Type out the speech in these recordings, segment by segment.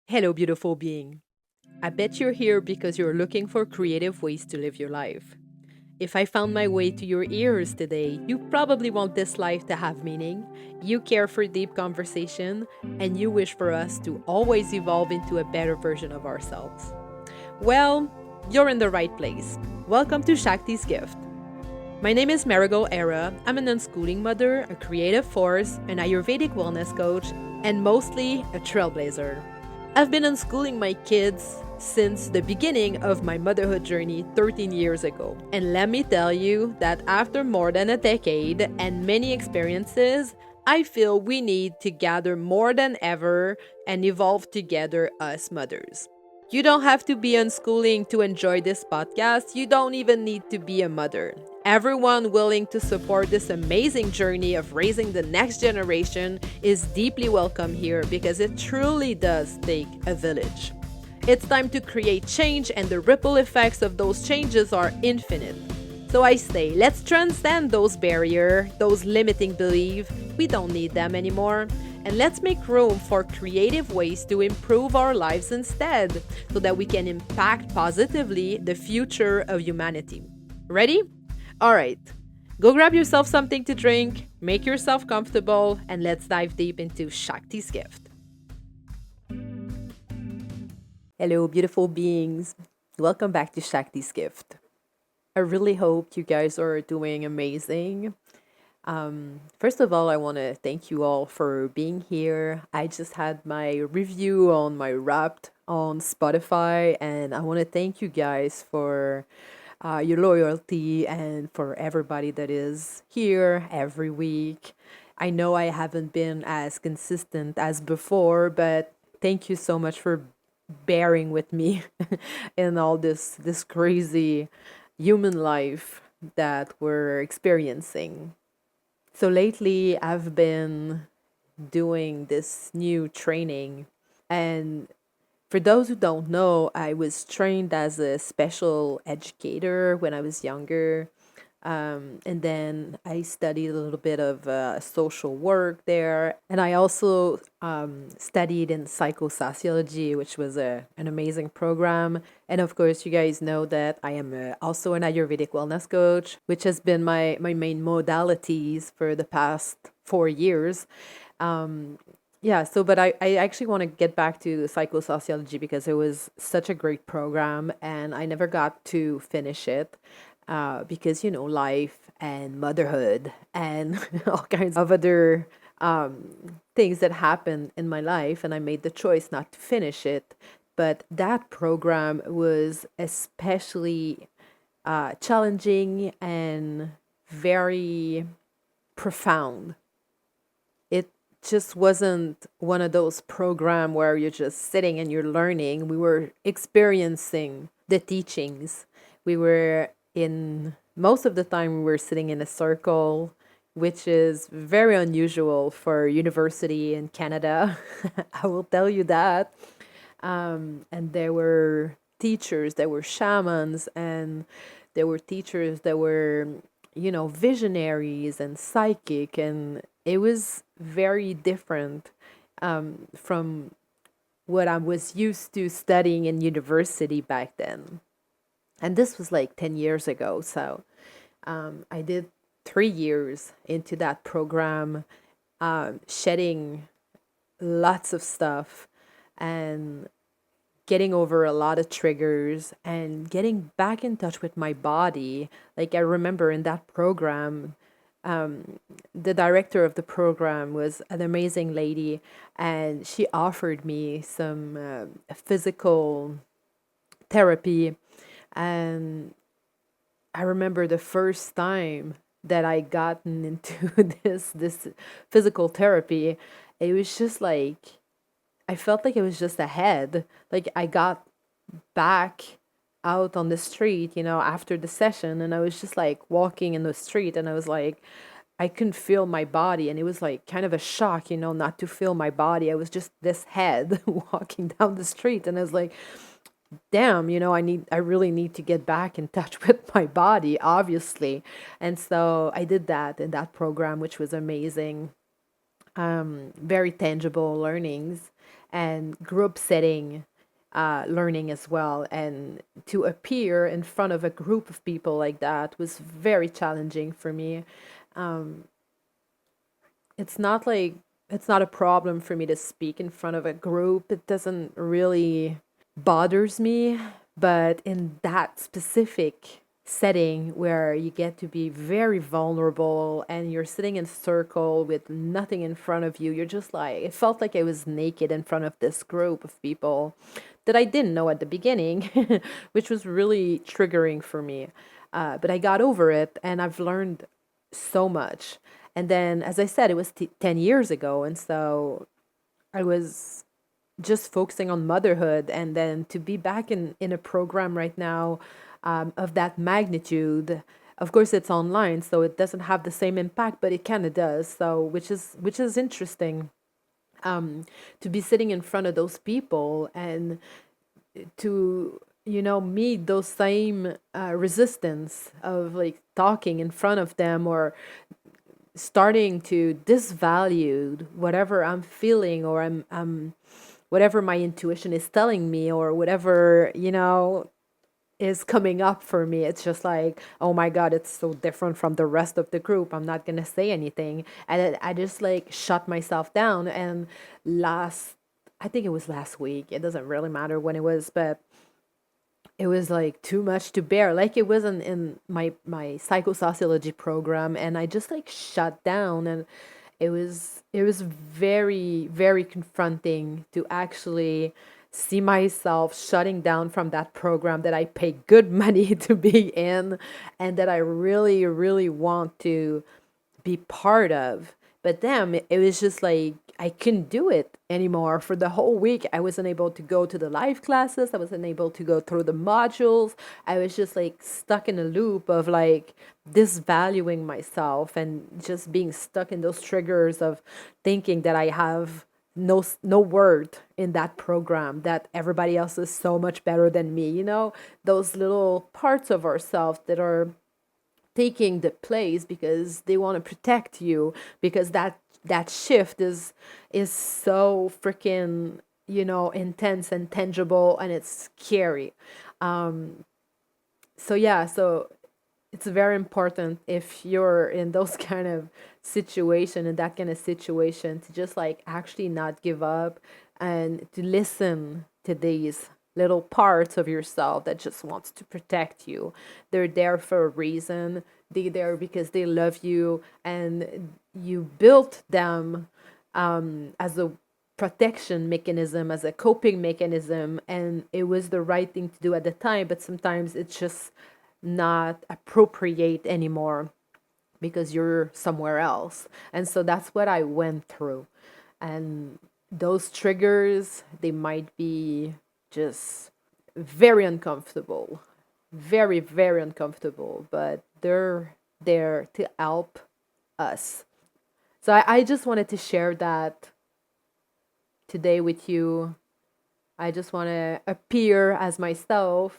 Hello, beautiful being. I bet you're here because you're looking for creative ways to live your life. If I found my way to your ears today, you probably want this life to have meaning, you care for deep conversation, and you wish for us to always evolve into a better version of ourselves. Well, you're in the right place. Welcome to Shakti's Gift. My name is Marigol Era. I'm an unschooling mother, a creative force, an Ayurvedic wellness coach, and mostly a trailblazer. I've been unschooling my kids since the beginning of my motherhood journey 13 years ago. And let me tell you that after more than a decade and many experiences, I feel we need to gather more than ever and evolve together as mothers. You don't have to be unschooling to enjoy this podcast. You don't even need to be a mother. Everyone willing to support this amazing journey of raising the next generation is deeply welcome here because it truly does take a village. It's time to create change, and the ripple effects of those changes are infinite. So I say, let's transcend those barriers, those limiting beliefs. We don't need them anymore. And let's make room for creative ways to improve our lives instead, so that we can impact positively the future of humanity. Ready? All right. Go grab yourself something to drink, make yourself comfortable, and let's dive deep into Shakti's gift. Hello, beautiful beings. Welcome back to Shakti's gift. I really hope you guys are doing amazing. First of all, I want to thank you all for being here. I just had my review on my Wrapped on Spotify, and I want to thank you guys for your loyalty and for everybody that is here every week. I know I haven't been as consistent as before, but thank you so much for bearing with me in all this crazy human life that we're experiencing. So lately, I've been doing this new training. And for those who don't know, I was trained as a special educator when I was younger. And then I studied a little bit of social work there. And I also studied in psychosociology, which was an amazing program. And of course, you guys know that I am also an Ayurvedic wellness coach, which has been my main modalities for the past 4 years. Yeah, so but I actually want to get back to the psychosociology because it was such a great program and I never got to finish it because, life and motherhood and all kinds of other things that happened in my life. And I made the choice not to finish it. But that program was especially challenging and very profound. It just wasn't one of those program where you're just sitting and you're learning. We were experiencing the teachings. We were in most of the time we were sitting in a circle, which is very unusual for university in Canada. I will tell you that. And there were teachers, there were shamans, and there were teachers that were, visionaries and psychic, and it was very different from what I was used to studying in university back then. And this was like 10 years ago. So I did 3 years into that program, shedding lots of stuff and getting over a lot of triggers and getting back in touch with my body. Like I remember in that program, the director of the program was an amazing lady, and she offered me some physical therapy. And I remember the first time that I gotten into this physical therapy, it was just like I felt like it was just ahead. Like I got back out on the street, after the session, and I was just like walking in the street, and I was like, I couldn't feel my body, and it was like kind of a shock, not to feel my body. I was just this head walking down the street, and I was like, damn, I really need to get back in touch with my body, obviously. And so I did that in that program, which was amazing. Very tangible learnings. and group setting learning as well. And to appear in front of a group of people like that was very challenging for me. It's not like it's not a problem for me to speak in front of a group. It doesn't really bothers me, but in that specific setting where you get to be very vulnerable and you're sitting in a circle with nothing in front of you, you're just like, it felt like I was naked in front of this group of people that I didn't know at the beginning, which was really triggering for me. But I got over it and I've learned so much. And then, as I said, it was 10 years ago. And so I was just focusing on motherhood. And then to be back in a program right now of that magnitude, of course, it's online, so it doesn't have the same impact, but it kind of does. So, which is interesting to be sitting in front of those people and to meet those same resistance of like talking in front of them or starting to disvalue whatever I'm feeling or I'm whatever my intuition is telling me or whatever is coming up for me. It's just like, oh my god, it's so different from the rest of the group. I'm not gonna say anything, and I just like shut myself down. And last I think it was last week, it doesn't really matter when it was, but it was like too much to bear, like it wasn't in my psychosociology program, and I just like shut down. And it was very, very confronting to actually see myself shutting down from that program that I pay good money to be in and that I really, really want to be part of. But then it was just like I couldn't do it anymore. For the whole week, I wasn't able to go to the live classes. I wasn't able to go through the modules. I was just like stuck in a loop of like disvaluing myself and just being stuck in those triggers of thinking that I have no word in that program, that everybody else is so much better than me. Those little parts of ourselves that are taking the place because they want to protect you, because that shift is so freaking intense and tangible, and it's scary. So yeah, so it's very important if you're in those kind of situation, in that kind of situation, to just like actually not give up and to listen to these little parts of yourself that just wants to protect you. They're there for a reason. They're there because they love you, and you built them as a protection mechanism, as a coping mechanism, and it was the right thing to do at the time. But sometimes it's just not appropriate anymore because you're somewhere else. And so that's what I went through. And those triggers, they might be just very uncomfortable, very, very uncomfortable, but they're there to help us. So I just wanted to share that today with you. I just want to appear as myself.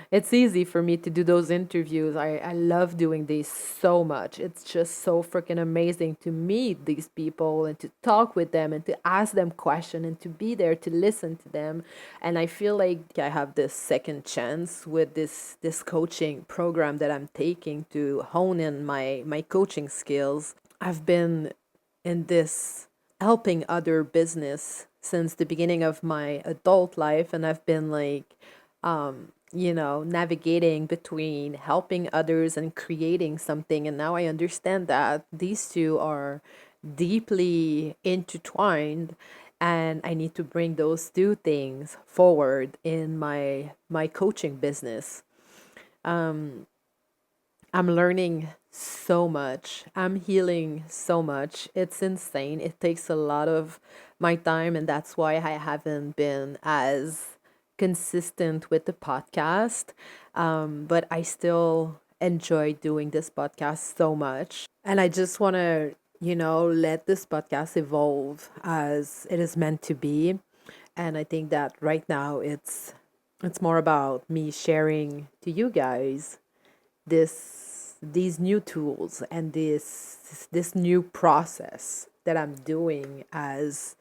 It's easy for me to do those interviews. I love doing these so much. It's just so freaking amazing to meet these people and to talk with them and to ask them questions and to be there to listen to them. And I feel like I have this second chance with this coaching program that I'm taking to hone in my coaching skills. I've been in this helping other business since the beginning of my adult life, and I've been like navigating between helping others and creating something. And now I understand that these two are deeply intertwined, and I need to bring those two things forward in my coaching business. I'm learning so much. I'm healing so much. It's insane. It takes a lot of my time, and that's why I haven't been as consistent with the podcast. But I still enjoy doing this podcast so much. And I just want to, let this podcast evolve as it is meant to be. And I think that right now it's more about me sharing to you guys these new tools and this new process that I'm doing as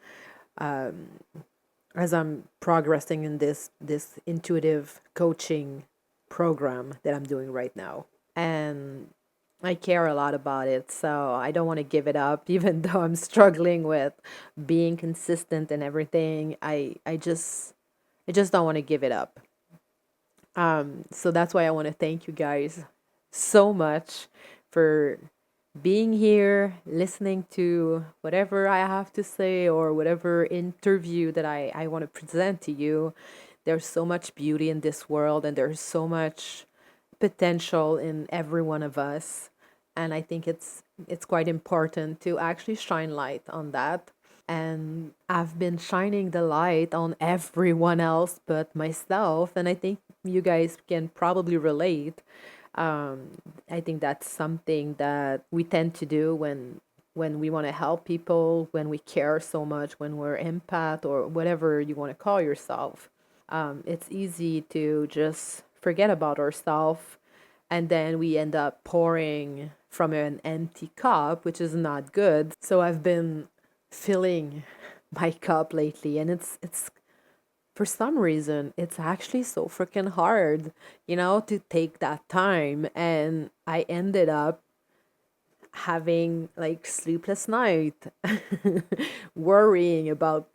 as I'm progressing in this intuitive coaching program that I'm doing right now. And I care a lot about it, so I don't want to give it up even though I'm struggling with being consistent and everything. I just don't want to give it up. So that's why I want to thank you guys so much for being here, listening to whatever I have to say or whatever interview that I want to present to you. There's so much beauty in this world, and there's so much potential in every one of us. And I think it's quite important to actually shine light on that. And I've been shining the light on everyone else but myself, and I think you guys can probably relate. I think that's something that we tend to do when we want to help people, when we care so much, when we're empath or whatever you want to call yourself. It's easy to just forget about ourselves, and then we end up pouring from an empty cup, which is not good. So I've been filling my cup lately, and it's for some reason it's actually so freaking hard, to take that time. And I ended up having like sleepless night worrying about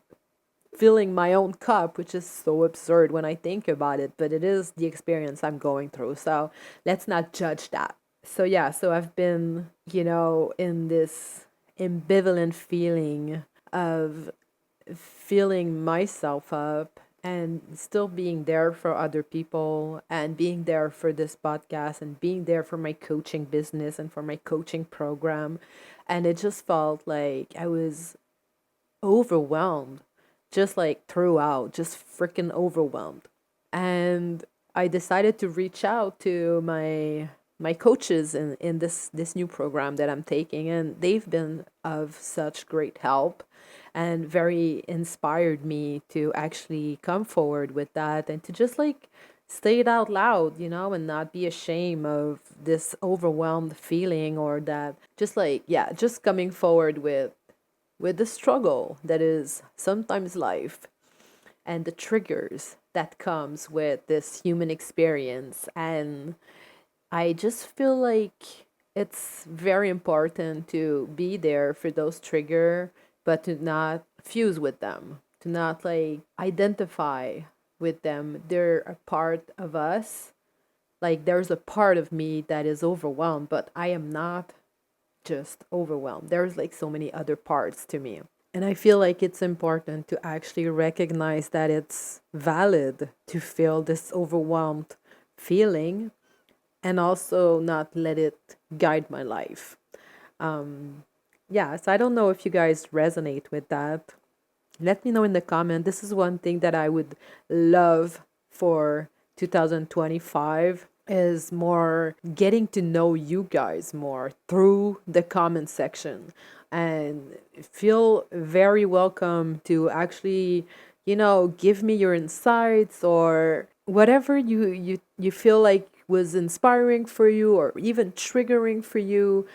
filling my own cup, which is so absurd when I think about it, but it is the experience I'm going through. So let's not judge that. So, yeah, so I've been, in this ambivalent feeling of filling myself up and still being there for other people and being there for this podcast and being there for my coaching business and for my coaching program. And it just felt like I was overwhelmed, just like throughout, just freaking overwhelmed. And I decided to reach out to my coaches in this new program that I'm taking, and they've been of such great help and very inspired me to actually come forward with that and to just like say it out loud, and not be ashamed of this overwhelmed feeling, or that just like, yeah, just coming forward with the struggle that is sometimes life and the triggers that comes with this human experience. And I just feel like it's very important to be there for those trigger, but to not fuse with them, to not like identify with them. They're a part of us. Like there's a part of me that is overwhelmed, but I am not just overwhelmed. There's like so many other parts to me. And I feel like it's important to actually recognize that it's valid to feel this overwhelmed feeling and also not let it guide my life. Yeah, so I don't know if you guys resonate with that. Let me know in the comment. This is one thing that I would love for 2025 is more getting to know you guys more through the comment section, and feel very welcome to actually, give me your insights or whatever you feel like was inspiring for you or even triggering for you.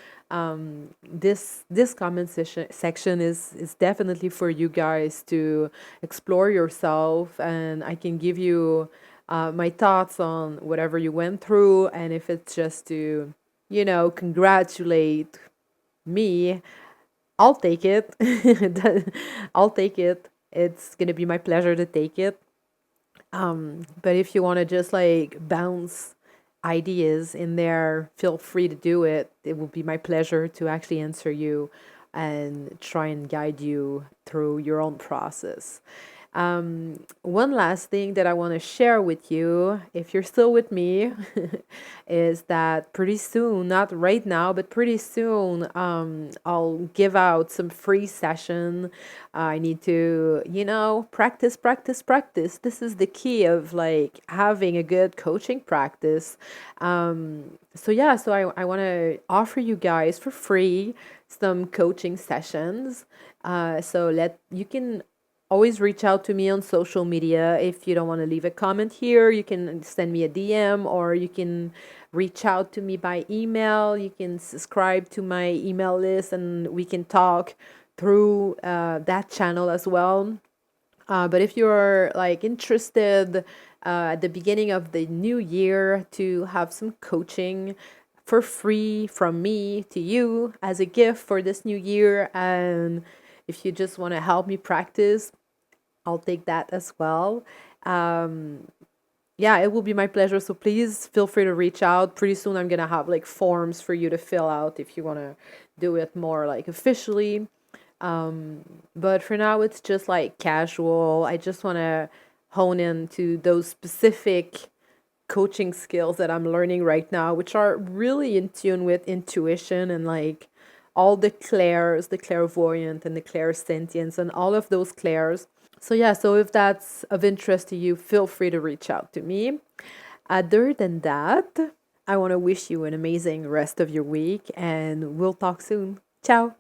This comment section is definitely for you guys to explore yourself, and I can give you my thoughts on whatever you went through. And if it's just to, congratulate me, I'll take it. I'll take it. It's gonna be my pleasure to take it. But if you want to just like bounce ideas in there, feel free to do it. It will be my pleasure to actually answer you and try and guide you through your own process. One last thing that I want to share with you, if you're still with me, is that pretty soon, not right now, but pretty soon, I'll give out some free session. I need to, practice, practice, practice. This is the key of like having a good coaching practice. So yeah, so I want to offer you guys for free some coaching sessions. So you can always reach out to me on social media. If you don't want to leave a comment here, you can send me a DM, or you can reach out to me by email. You can subscribe to my email list and we can talk through that channel as well. But if you're like interested at the beginning of the new year to have some coaching for free from me to you as a gift for this new year, and if you just want to help me practice, I'll take that as well. Um, yeah, it will be my pleasure. So please feel free to reach out. Pretty soon, I'm gonna have like forms for you to fill out if you want to do it more like officially. But for now, it's just like casual. I just want to hone into those specific coaching skills that I'm learning right now, which are really in tune with intuition and like all the clairs, the clairvoyant and the clairsentience and all of those clairs. So yeah, so if that's of interest to you, feel free to reach out to me. Other than that, I want to wish you an amazing rest of your week and we'll talk soon. Ciao.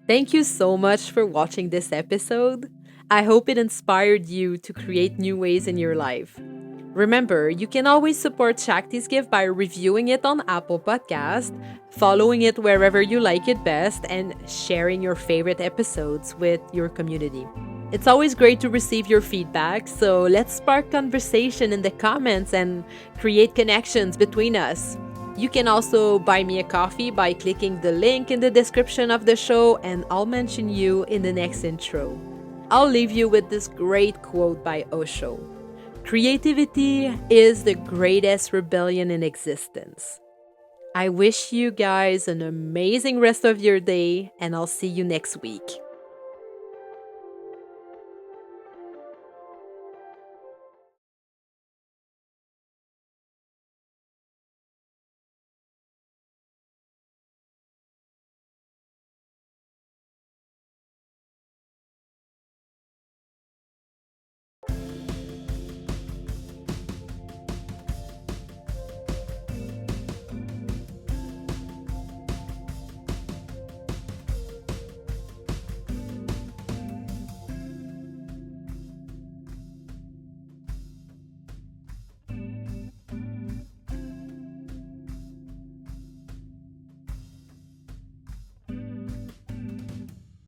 Thank you so much for watching this episode. I hope it inspired you to create new ways in your life. Remember, you can always support Shakti's Gift by reviewing it on Apple Podcast, following it wherever you like it best, and sharing your favorite episodes with your community. It's always great to receive your feedback, so let's spark conversation in the comments and create connections between us. You can also buy me a coffee by clicking the link in the description of the show, and I'll mention you in the next intro. I'll leave you with this great quote by Osho. Creativity is the greatest rebellion in existence. I wish you guys an amazing rest of your day, and I'll see you next week.